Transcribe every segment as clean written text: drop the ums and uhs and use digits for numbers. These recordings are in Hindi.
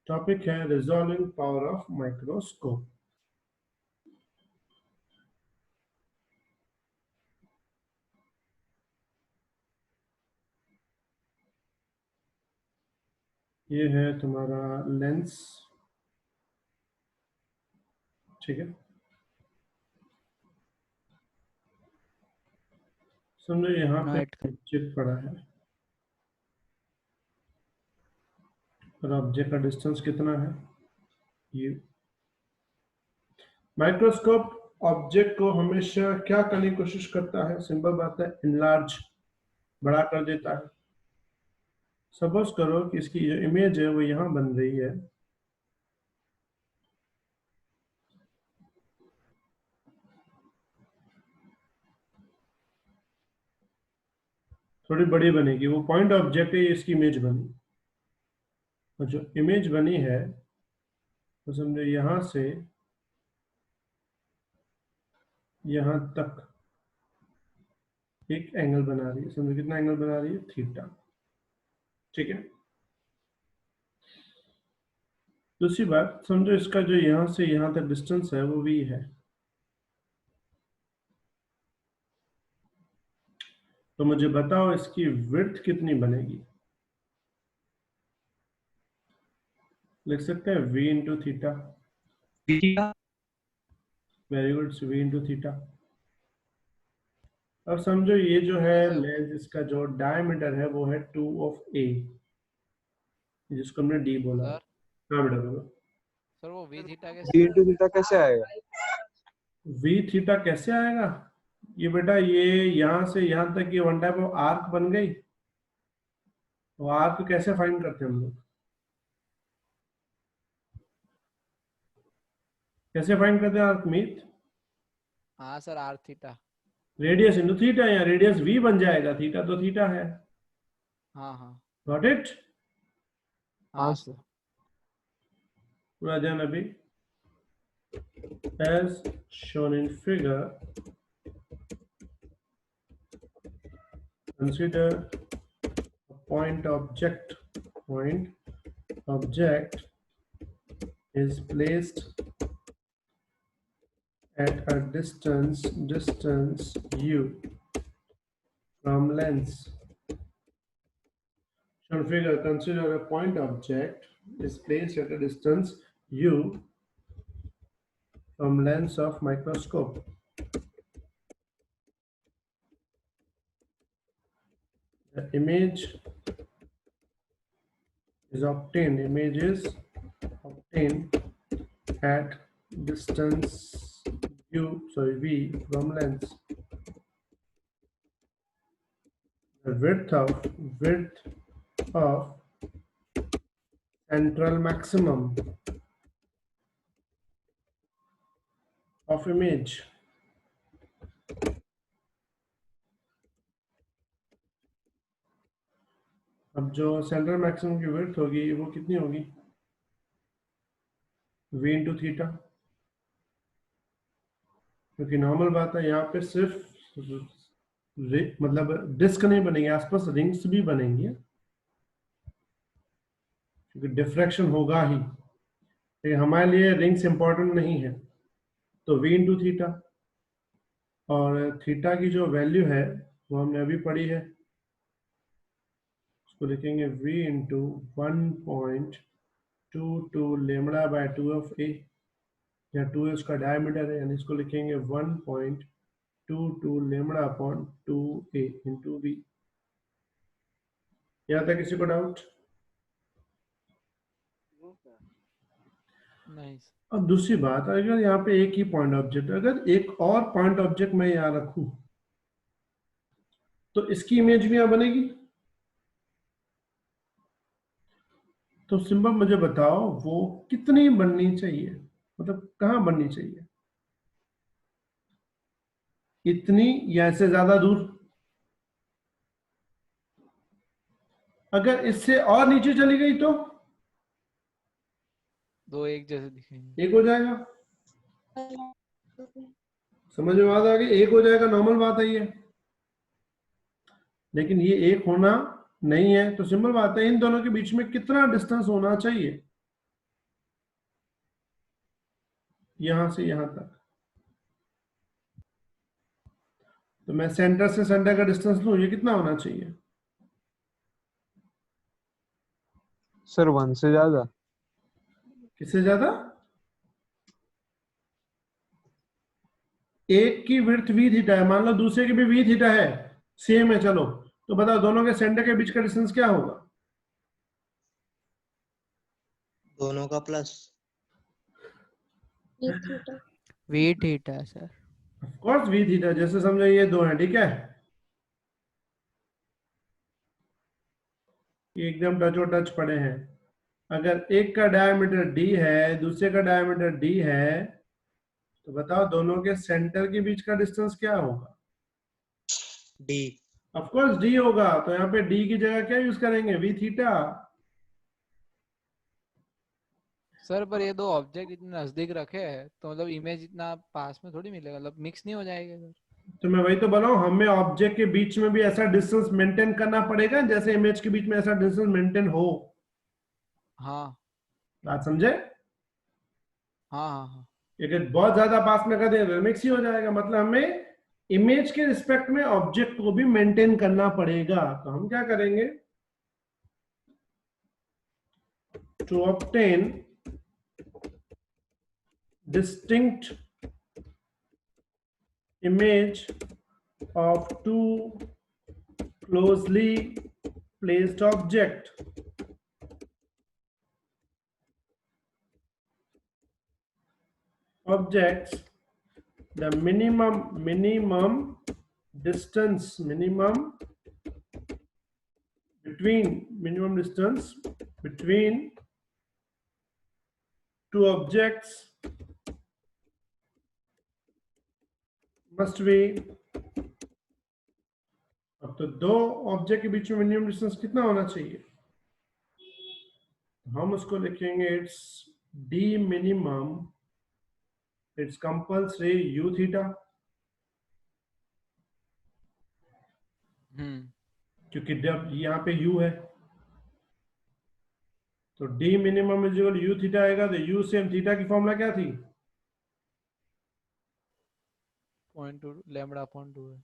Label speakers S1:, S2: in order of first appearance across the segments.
S1: टॉपिक है रिजॉल्विंग पावर ऑफ माइक्रोस्कोप। ये है तुम्हारा लेंस, ठीक है। समझो यहाँ पे ऑब्जेक्ट पड़ा है और ऑब्जेक्ट का डिस्टेंस कितना है, ये। माइक्रोस्कोप ऑब्जेक्ट को हमेशा क्या करने की कोशिश करता है? सिंपल बात है, इनलार्ज, बड़ा कर देता है। सपोज करो कि इसकी जो इमेज है वो यहाँ बन रही है, थोड़ी बड़ी बनेगी, वो पॉइंट ऑब्जेक्ट है, इसकी इमेज बनी। और जो इमेज बनी है तो समझो यहाँ से यहाँ तक एक एंगल बना रही है। समझो कितना एंगल बना रही है? थीटा, ठीक है। दूसरी बात समझो, इसका जो यहाँ से यहाँ तक डिस्टेंस है वो v है। तो मुझे बताओ इसकी विड्थ कितनी बनेगी? लिख सकते हैं v into theta. Very good, v into theta. अब समझो ये जो है लेंस, इसका जो डायमीटर है वो है 2 ऑफ a, जिसको हमने d बोला। हाँ बेटा बोलो।
S2: सर वो v थीटा
S3: कैसे आएगा?
S1: v थीटा कैसे आएगा? ये बेटा ये यहाँ से यहाँ तक ये वन टाइप ऑफ आर्क बन गई। तो आर्क कैसे फाइंड करते हैं हम लोग? कैसे फाइंड करते हैं आर्क मीत?
S2: हाँ sir, r theta.
S1: Radius into theta, या रेडियस v बन जाएगा, थीटा तो थीटा है।
S2: हाँ हाँ
S1: गॉट इट?
S2: हाँ सर।
S1: पूरा ध्यान अभी। As shown in figure, consider a point object is placed at a distance u from lens. Shown figure, consider a point object is placed at a distance u from lens of microscope. The image is obtained at distance v from lens. The width of central maximum of image अब जो सेंट्रल मैक्सिमम की विड्थ होगी वो कितनी होगी? v into theta. क्योंकि नॉर्मल बात है, यहाँ पे सिर्फ मतलब डिस्क नहीं बनेंगे, आसपास रिंग्स भी बनेंगी, क्योंकि डिफ्रैक्शन होगा ही। लेकिन हमारे लिए रिंग्स इंपॉर्टेंट नहीं है, तो v इंटू थीटा। और थीटा की जो वैल्यू है वो हमने अभी पढ़ी है, उसको लिखेंगे v into 1.22 lambda by 2 of a, या 2 उसका डायमीटर है, यानी इसको लिखेंगे 1.22 lambda upon 2a into v। यहाँ तक किसी को डाउट?
S2: नहीं।
S1: अब दूसरी बात, अगर यहाँ पे एक ही पॉइंट ऑब्जेक्ट, अगर एक और पॉइंट ऑब्जेक्ट मैं यहाँ रखूं तो इसकी इमेज भी यहाँ बनेगी। तो सिंपल मुझे बताओ वो कितनी बननी चाहिए, मतलब कहाँ बननी चाहिए? इतनी या इससे ज्यादा दूर? अगर इससे और नीचे चली गई तो
S2: दो एक जैसे दिखेंगे।
S1: एक हो जाएगा। समझ में बात आ गई? एक हो जाएगा, नॉर्मल बात है ये। लेकिन ये एक होना नहीं है, तो सिंपल बात है इन दोनों के बीच में कितना डिस्टेंस होना चाहिए? यहां से यहां तक, तो मैं सेंटर से सेंटर का डिस्टेंस लूं, ये कितना होना चाहिए?
S3: सर 1 से ज्यादा।
S1: किससे ज्यादा? एक की विड्थ वी थीटा है, मान लो दूसरे की भी वी थीटा है, सेम है, चलो तो बताओ दोनों के सेंटर के बीच का डिस्टेंस क्या होगा?
S4: दोनों का plus
S2: v theta sir.
S1: Of course v theta, जैसे समझो ये दो हैं, ठीक है, ये एकदम टचो टच पड़े हैं, अगर एक का डायमीटर डी है, दूसरे का डायमीटर डी है, तो बताओ दोनों के सेंटर के बीच का डिस्टेंस क्या होगा?
S4: डी।
S1: ऑफ कोर्स डी होगा, तो यहाँ पे डी की जगह क्या यूज करेंगे? We theta.
S2: सर पर ये दो ऑब्जेक्ट इतने नजदीक रखे हैं तो मतलब इमेज इतना पास में थोड़ी मिलेगा, मतलब मिक्स नहीं हो जाएगा सर।
S1: तो मैं वही तो बोला हूं, हमें ऑब्जेक्ट के बीच में भी ऐसा डिस्टेंस मेंटेन करना पड़ेगा जैसे इमेज के बीच में ऐसा डिस्टेंस मेंटेन हो।
S2: हाँ
S1: बात समझे?
S2: हाँ हाँ हाँ।
S1: अगर बहुत ज्यादा पास में कर दें तो मिक्स ही हो जाएगा, मतलब हमें इमेज के रिस्पेक्ट में ऑब्जेक्ट को भी मेंटेन करना पड़ेगा। तो हम क्या करेंगे? To obtain distinct image of two closely placed objects, the minimum distance between two objects must be, अब तो दो ऑब्जेक्ट के बीच में मिनिमम डिस्टेंस कितना होना चाहिए? हम उसको लिखेंगे it's D minimum, it's compulsory you theta, क्योंकि जब यहाँ पे u है तो d minimum is equal you theta आएगा, तो u से थीटा की फॉर्मूला क्या थी?
S2: 0.2 लैम्बडा अपॉन 2 है।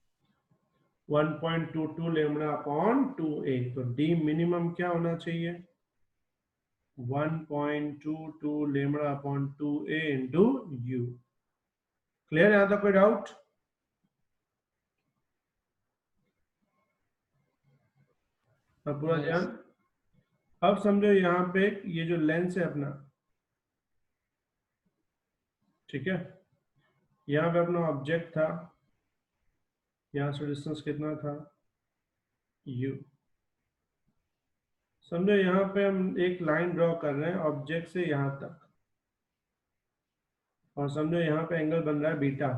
S1: 1.22 लैम्बडा अपॉन 2a, तो d मिनिमम क्या होना चाहिए? 1.22 lambda upon 2a into u। Clear? यहां तक कोई डाउट? अब पूरा ध्यान। अब समझो यहाँ पे ये जो लेंस है अपना, ठीक है, यहाँ पे अपना ऑब्जेक्ट था, यहाँ से डिस्टेंस कितना था? u। समझो यहाँ पे हम एक लाइन ड्रॉ कर रहे हैं ऑब्जेक्ट से यहाँ तक, और समझो यहाँ पे एंगल बन रहा है बीटा।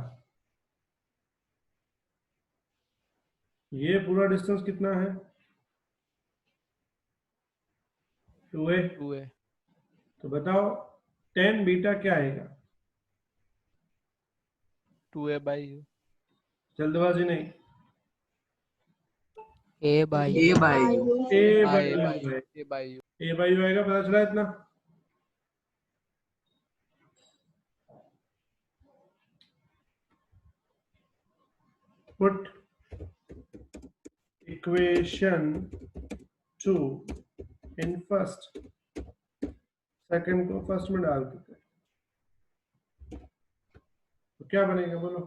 S1: ये पूरा डिस्टेंस कितना है? 2a।
S2: 2 है।
S1: तो बताओ tan बीटा क्या आएगा?
S2: 2a by u।
S1: जल्दबाजी नहीं,
S2: a by
S4: a by
S1: a
S2: हाँ
S1: बाई
S2: a
S1: u
S2: बाई
S1: है,
S2: a by u।
S1: a by u आएगा, पता चला इतना? Put equation 2 in first, second को फर्स्ट में डाल देते हैं, तो क्या बनेगा बोलो?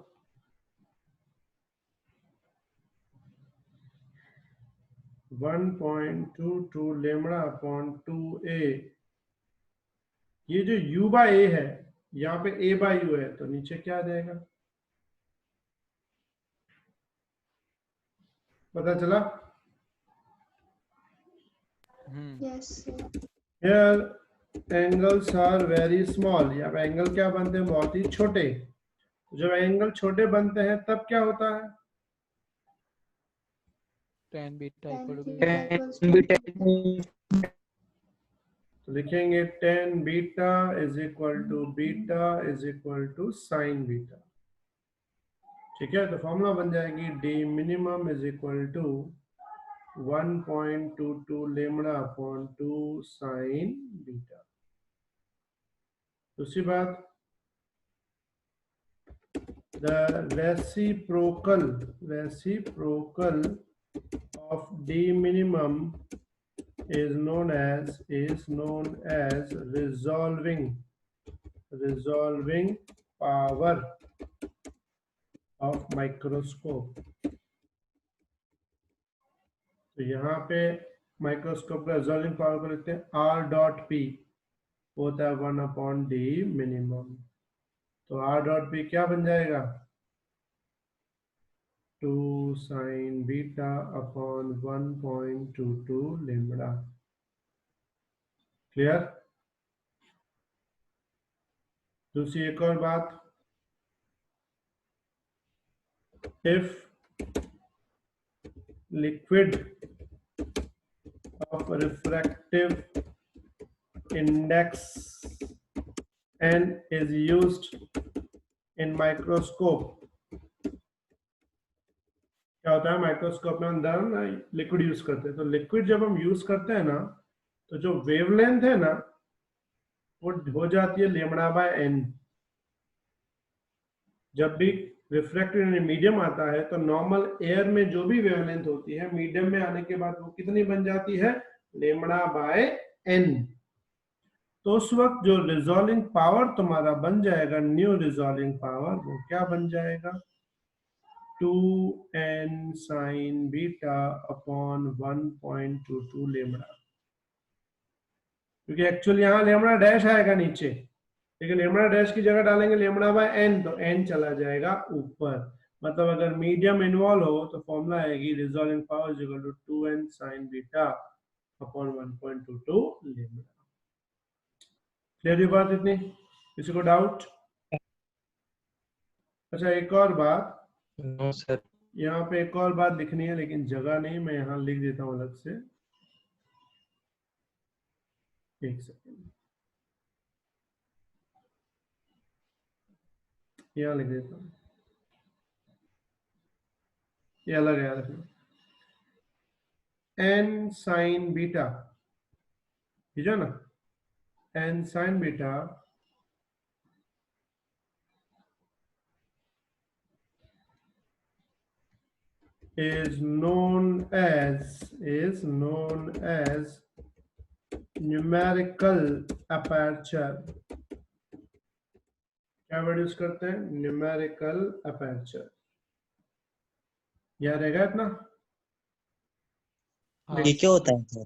S1: One point two two lambda upon 2a, ये जो u बाय a है, यहाँ पे a बाय u है, तो नीचे क्या आ जाएगा? पता चला?
S5: Yes, sir.
S1: Here angles are very small, यहाँ पे एंगल क्या बनते हैं? बहुत ही छोटे। जब एंगल छोटे बनते हैं तब क्या होता है?
S2: tan beta
S5: Tan
S2: equal to
S5: theta equals to
S1: तो लिखेंगे tan beta is equal to sine beta. ठीक है, तो फॉर्मूला बन जाएगी d minimum is equal to 1.22 lambda upon 2 sine beta. दूसरी बात, the reciprocal of d minimum is known as resolving power of microscope. तो यहाँ पे माइक्रोस्कोप का रिजॉल्विंग पावर को लिखते हैं R डॉट P होता है 1/d मिनिमम। तो R डॉट P क्या बन जाएगा 2 sin beta upon 1.22 lambda. Clear? दूसरी एक और बात, if liquid of refractive index n is used in microscope, क्या होता है माइक्रोस्कोप में अंदर ना लिक्विड यूज करते हैं। तो लिक्विड जब हम यूज करते हैं ना तो जो वेवलेंथ है ना वो हो जाती है लैम्बडा बाय n। जब भी रिफ्रैक्टिव मीडियम आता है तो नॉर्मल एयर में जो भी वेवलेंथ होती है मीडियम में आने के बाद वो कितनी बन जाती है लैम्बडा बाय n। तो उस वक्त जो रिजॉल्विंग पावर तुम्हारा बन जाएगा न्यू रिजॉल्विंग पावर वो क्या बन जाएगा 2n sin beta upon 1.22 lambda. क्योंकि एक्चुअली यहाँ लैम्बडा डैश आएगा नीचे, लेकिन लैम्बडा डैश की जगह डालेंगे लैम्बडा बाय n तो n चला जाएगा ऊपर। मतलब अगर मीडियम इन्वॉल्व हो तो फॉर्मूला आएगी resolving power is equal to 2n sin beta upon 1.22 lambda. Clear हुई बात इतनी? किसी को डाउट? अच्छा एक और बात,
S4: नो सर।
S1: यहाँ पे एक और बात लिखनी है लेकिन जगह नहीं, मैं यहाँ लिख देता हूँ अलग से। एक सेकेंड, यहाँ लिख देता हूँ, ये अलग है रखना। n sin बीटा, ठीक है ना, n sin beta is known as numerical aperture। क्या वर्ड यूज करते हैं? Numerical aperture. याद रहेगा इतना?
S2: हाँ
S4: ये क्या होता है सर?